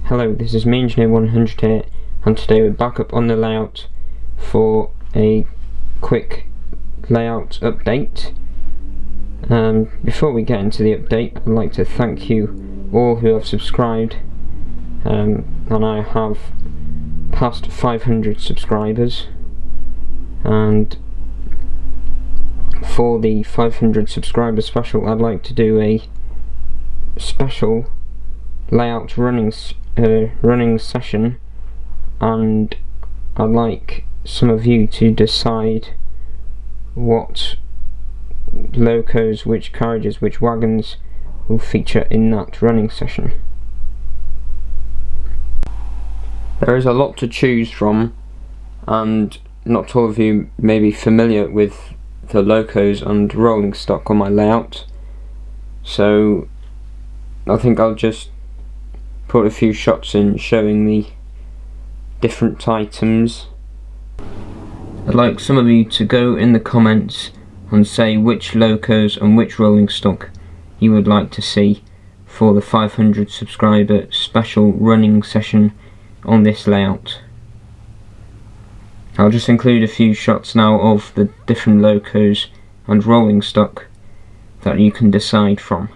Hello, this is Meengineer 100 here, and today we're back up on the layout for a quick layout update. Before we get into the update, I'd like to thank you all who have subscribed, and I have passed 500 subscribers, and for the 500 subscriber special I'd like to do a special layout running session, and I'd like some of you to decide what locos, which carriages, which wagons will feature in that running session. There is a lot to choose from, and not all of you may be familiar with the locos and rolling stock on my layout, so I think I'll just put a few shots in showing the different items. I'd like some of you to go in the comments and say which locos and which rolling stock you would like to see for the 500 subscriber special running session on this layout. I'll just include a few shots now of the different locos and rolling stock that you can decide from.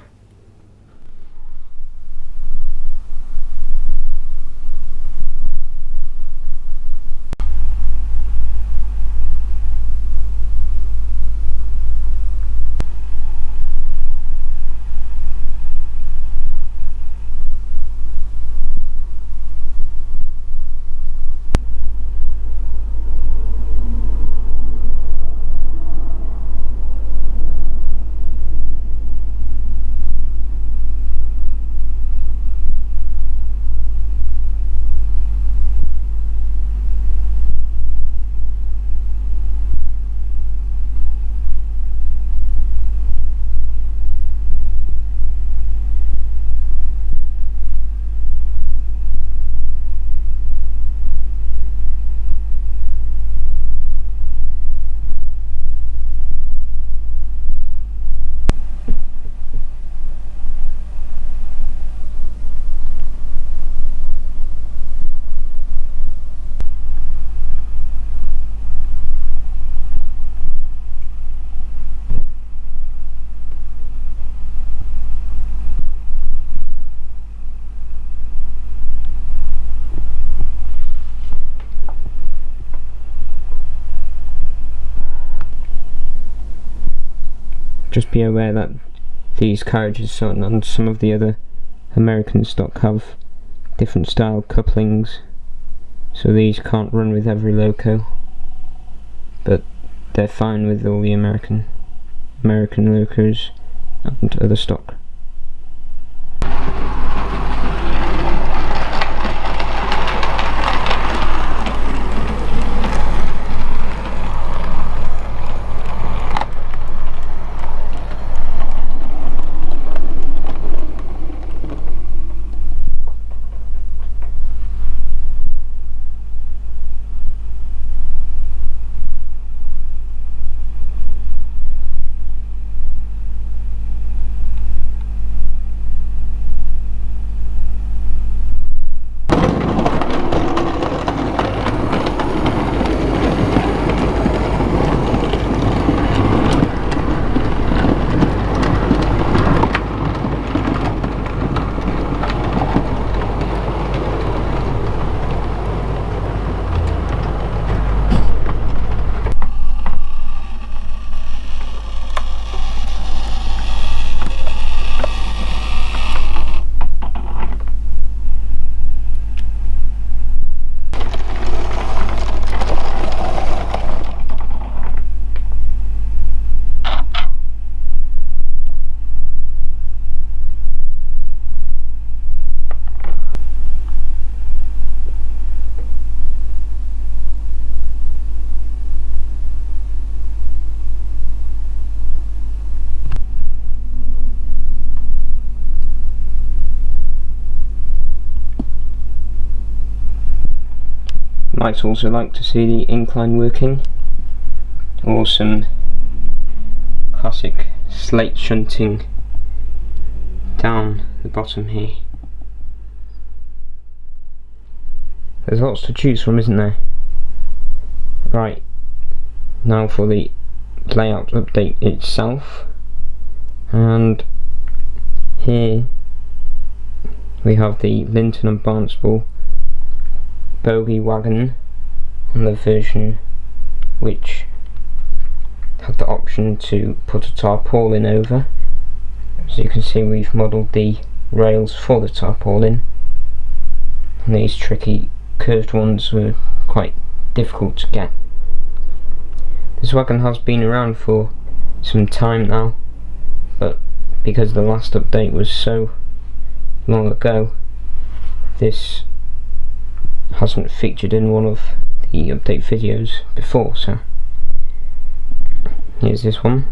Just be aware that these carriages and some of the other American stock have different style couplings, so these can't run with every loco, but they're fine with all the American locos and other stock. Might also like to see the incline working, or some classic slate shunting down the bottom here. There's lots to choose from, isn't there? Right, now for the layout update itself, and here we have the Linton and Barnstable bogie wagon on the version which had the option to put a tarpaulin over. As you can see, we've modelled the rails for the tarpaulin, and these tricky curved ones were quite difficult to get. This wagon has been around for some time now, but because the last update was so long ago, this hasn't featured in one of the update videos before, so here's this one.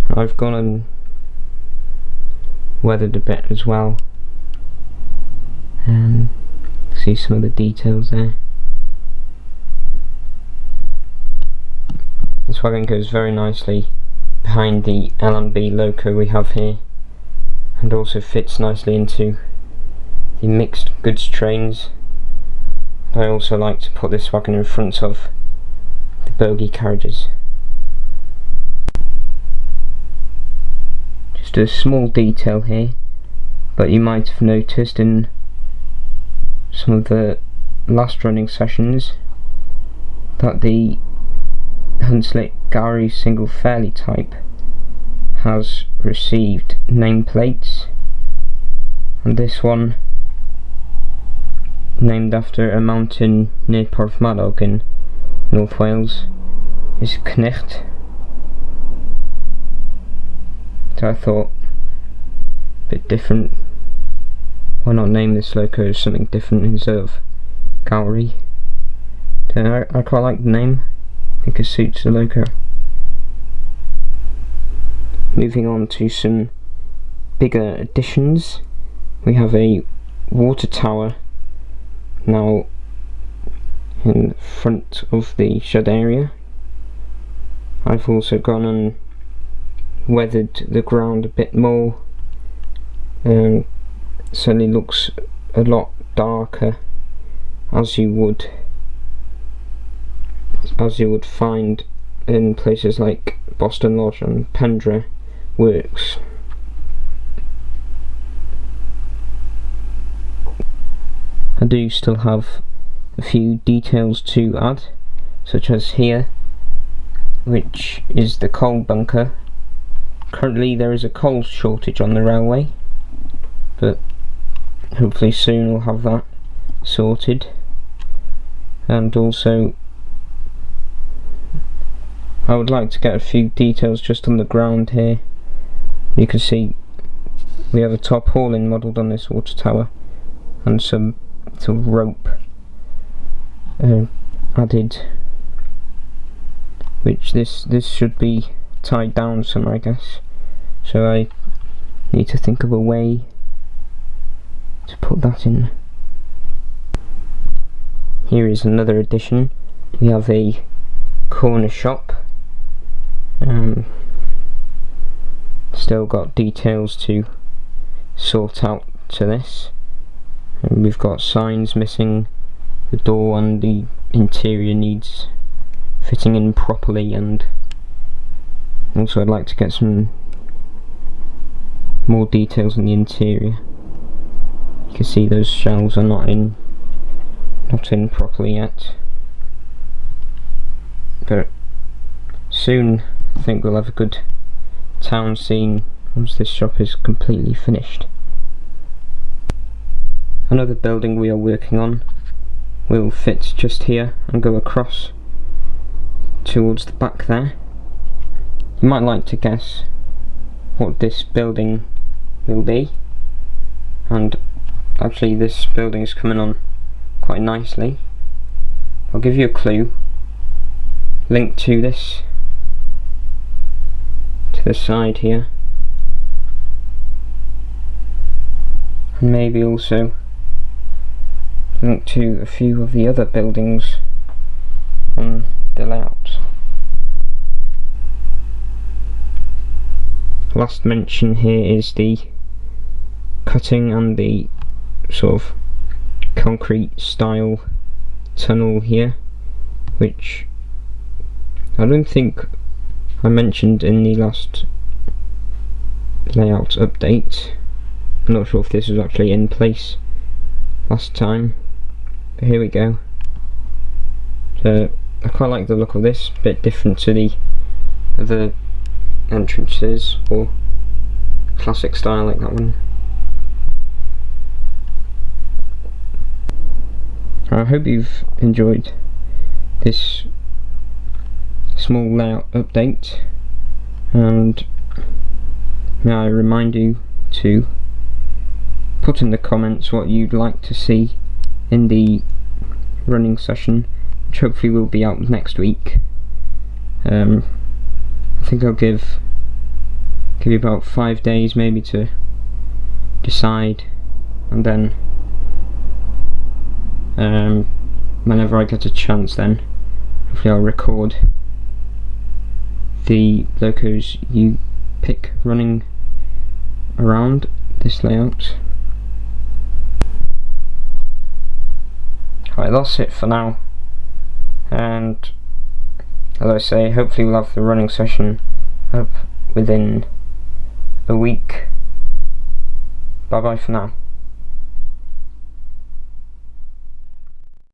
I've gone and weathered a bit as well, and see some of the details there. This wagon goes very nicely behind the L&B loco we have here, and also fits nicely into the mixed goods trains. I also like to put this wagon in front of the bogie carriages. Just a small detail here, but you might have noticed in some of the last running sessions that the Hunslet Gallery single fairly type has received nameplates, and this one, named after a mountain near Porthmadog in North Wales, is Cnicht. So I thought, a bit different, why not name this loco as something different instead of Gallery? I quite like the name, I think it suits the loco. Moving on to some bigger additions, we have a water tower now in front of the shed area. I've also gone and weathered the ground a bit more, and certainly looks a lot darker, as you would find in places like Boston Lodge and Pendra Works. I do still have a few details to add, such as here, which is the coal bunker. Currently there is a coal shortage on the railway, but hopefully soon we'll have that sorted. And also I would like to get a few details just on the ground here. You can see we have a tarpaulin modelled on this water tower, and some sort of rope added, which this should be tied down somewhere, I guess. So I need to think of a way to put that in. Here is another addition. We have a corner shop. Still got details to sort out to this. And we've got signs missing, the door and the interior needs fitting in properly, and also I'd like to get some more details in the interior. You can see those shelves are not in properly yet, but soon I think we'll have a good town scene once this shop is completely finished. Another building we are working on will fit just here and go across towards the back there. You might like to guess what this building will be, and actually this building is coming on quite nicely. I'll give you a clue. Link to this to the side here, and maybe also link to a few of the other buildings on the layout. Last mention here is the cutting and the sort of concrete style tunnel here, which I don't think I mentioned in the last layout update. I'm not sure if this was actually in place last time, but here we go. So I quite like the look of this, a bit different to the other entrances, or classic style like that one. I hope you've enjoyed this small layout update, and may I remind you to put in the comments what you'd like to see in the running session, which hopefully will be out next week. I think I'll give you about 5 days maybe to decide, and then whenever I get a chance, then hopefully I'll record the locos you pick running around this layout. Right, that's it for now, and as I say, hopefully we'll have the running session up within a week. Bye bye for now.